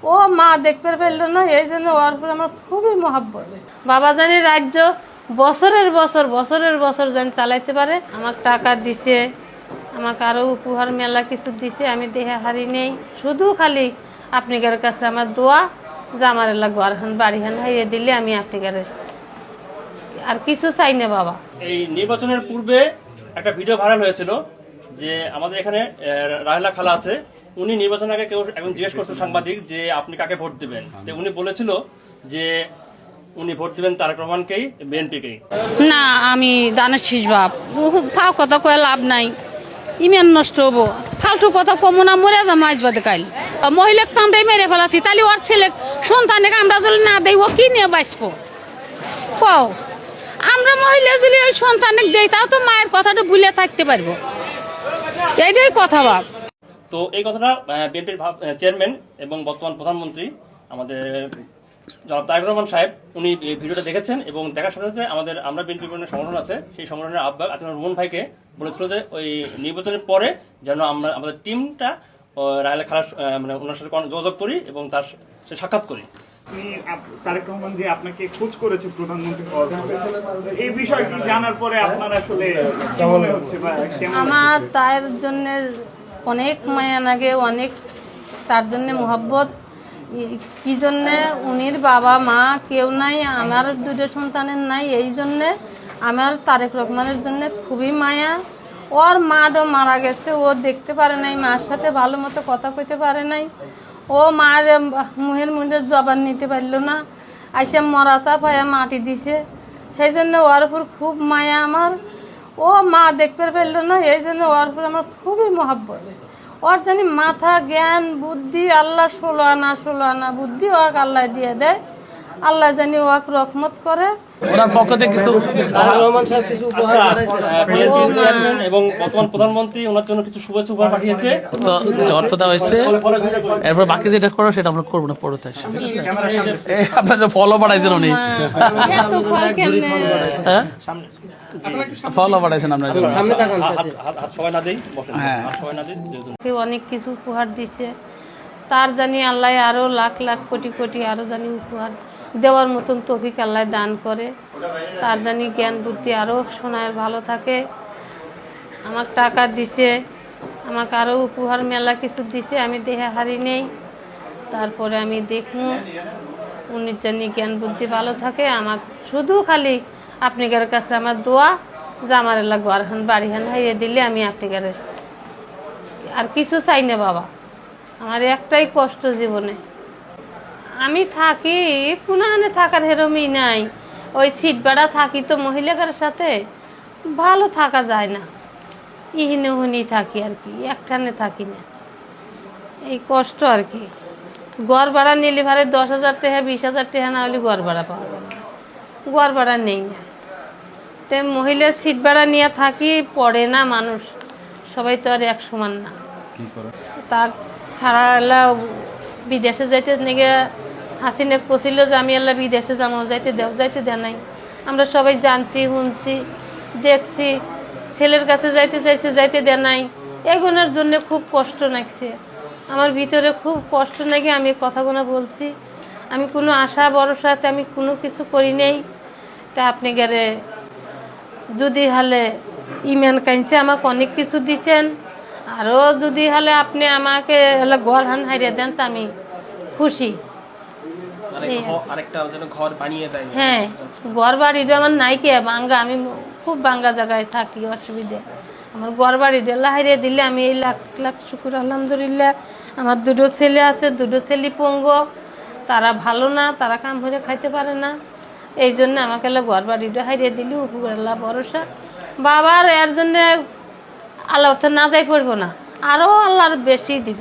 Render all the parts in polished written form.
ও মা দেখতে পারলো না, এই জন্য ওর উপর আমার খুবই মহব্বত। বাবা জানি রাজ্য বছরের বছর যেন চালাইতে পারে। আমার টাকা দিছে, আমাকে আরো উপহার মেলা কিছু দিছে, আমি দেহে হারি নেই। শুধু খালি আপনাদের কাছে আমার দোয়া যে আমার এলাকা ঘরখান বাড়িখান হাইয়ে দিলে আমি আপনাদের আর কিছু চাই না। বাবা, এই নির্বাচনের পূর্বে একটা ভিডিও ভাইরাল হয়েছিল যে আমাদের এখানে রাহেলা খালা আছে, উনি নির্বাচনের আগে কেউ এখন জিজ্ঞেস করছে সাংবাদিক যে আপনি কাকে ভোট দিবেন, তো উনি বলেছিল যে উনি ভোট দিবেন তারেক রহমানকেই, বিএনপিকেই। না, আমি দানের শীষ বাপ, ফাও কথা কয়ে লাভ নাই, ইমেন নষ্ট হবো। ফালতু কথা কমো না, মরে যাবো আজ বাদে কাল। মহিলাক তো আমরাই মেরে ফেলাছি, তাহলে ওর ছেলে সন্তানকে আমরা যদি না দেই ও কি নিয়ে বাঁচবো কও? আমরা মহিলা যদি ওই সন্তানকে দেই তাও তো মায়ের কথাটা ভুলে থাকতে পারবো, এইটাই কথা বাপ। তো এই কথাটা বিএনপির চেয়ারম্যান এবং বর্তমান প্রধানমন্ত্রী আমাদের জনাব তারেক রহমান সাহেব উনি ভিডিওটা দেখেছেন এবং দেখার সাথে সাথে আমরা বিএনপি সংগঠন আছে, সেই সংগঠনের আহ্বায়ক আতিকুর রহমান ভাইকে বলেছিল যে ওই নির্বাচনের পরে যেন আমরা আমাদের টিমটা রাহেলা খালার মানে ওনার সাথে যোগাযোগ করি এবং তার সাথে সাক্ষাৎ করি। তারেক রহমান যে আপনাকে খোঁজ করেছে প্রধানমন্ত্রী হওয়ার পরে, এই বিষয়টি জানার পরে আপনার আসলে কি মনে হচ্ছে বা কেমন? আমার তার জন্য অনেক মায়া লাগে, অনেক তার জন্য মোহব্বত। কি জন্যে উনির বাবা মা কেউ নাই, আমার দুটো সন্তানের নাই, এই জন্যে আমার তারেক রহমানের জন্য খুবই মায়া। ওর মাও মারা গেছে, ও দেখতে পারে নাই, মার সাথে ভালো মতো কথা কইতে পারে নাই, ও মার মুহের মধ্যে জবান নিতে পারল না, আইসে মরাতা পায়া মাটি দিছে, সেই জন্য ওর উপর খুব মায়া আমার। ও মা দেখতে পারলো না, এই জন্য ওর উপর আমার খুবই মহব্বত। ওর জানি মাথা জ্ঞান বুদ্ধি আল্লাহ 16 আনা বুদ্ধি ওকে আল্লাহ দিয়ে দেয়, আল্লাহ জানি ওকে রহমত করে। ওনার পক্ষ থেকে কিছু এবং বর্তমান প্রধানমন্ত্রী ওনার জন্য কিছু শুভেচ্ছা উপহার পাঠিয়েছে, তো অর্থ দেওয়া হয়েছে। এরপর বাকি যেটা করো সেটা আমরা করবো না, পড়তে আসবে। আপনার যে ফলো বাড়াইছেন উনি, হ্যাঁ ফলো বাড়াইছেন আপনার জন্য। অনেক কিছু উপহার দিছে, তার জানি আল্লাহ আরো লাখ লাখ কোটি কোটি আরো জানি উপহার দেওয়ার মতন তৌফিক আল্লাহ দান করে, তার জানি জ্ঞান বুদ্ধি আরো শোনায় ভালো থাকে। আমাকে টাকা দিছে, আমাকে আরো উপহার মেলা কিছু দিছে, আমি দেহে হারি নেই। তারপরে আমি দেখবো উনি জানি জ্ঞান বুদ্ধি ভালো থাকে। আমার শুধু খালি আপনাদের কাছে আমার দোয়া যে আমার এলাকা ঘরখান বাড়িখান হাইয়ে দিলে আমি আপনাদের আর কিছু চাই না। বাবা, আমার একটাই কষ্ট জীবনে, আমি থাকি কোনখানে থাকার হেরমই নাই, ওই সিট ভাড়া থাকি তো মহিলাদের সাথে, ভালো থাকা যায় না, ইহিনে হুনি থাকি আর কি, একখানে থাকি না, এই কষ্ট আর কি। ঘর ভাড়া নিলে ভাড়া 10,000 টাকা 20,000 টাকা না হলে ঘর ভাড়া পাওয়া যাবে না, ঘর ভাড়া নেই না। তো মহিলার সিট ভাড়া নিয়ে থাকি, পড়ে না মানুষ, সবাই তো আর এক সমান না। তার ছাড়া এলা বিদেশে যাইতে নাকি হাসিনে কছিল যে আমি এলা বিদেশে যাবো, যাইতে দেয় নাই। আমরা সবাই জানছি, শুনছি, দেখছি, ছেলের কাছে যাইতে চাইছে, যাইতে দেয় নাই। এগুলোর জন্য খুব কষ্ট লাগছে আমার ভিতরে, খুব কষ্ট নাকি আমি কথাগুলো বলছি। আমি কোনো আশা ভরসাতে আমি কোনো কিছু করি নেই। তা আপনি গেলে যদি হলে ইমেন কাইনছে আমাকে অনেক কিছু দিছেন, আরও যদি হলে আপনি আমাকে ঘর হান হারিয়ে দেন তা আমি খুশি। হ্যাঁ, ঘর বাড়িটা আমার নাইকে বাঙ্গা, আমি খুব বাঙ্গা জায়গায় থাকি, অসুবিধে। আমার ঘর বাড়িটা হারিয়ে দিলে আমি এই লাখ লাখ শুকুর আলহামদুলিল্লাহ। আমার দুটো ছেলে আছে, দুটো ছেলে পঙ্গ, তারা ভালো না, তারা কাম করে খাইতে পারে না, এই জন্য আমাকে ঘর বাড়িটা হারিয়ে দিলি উপর আল্লাহ ভরসা। বাবার এর জন্য আল্লাহ অর্থ না যাই পড়বো না, আরও আল্লাহর বেশি দিব,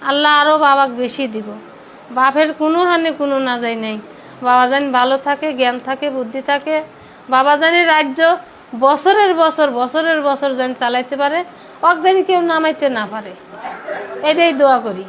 আল্লাহ আরও বাবাকে বেশি দিব। বাপের কোনো হানি কোনো না যাই নাই। বাবা জানি ভালো থাকে, জ্ঞান থাকে, বুদ্ধি থাকে, বাবা জানি রাজ্য বছরের বছর যেন চালাইতে পারে, অক জানি কেউ নামাইতে না পারে, এটাই দোয়া করি।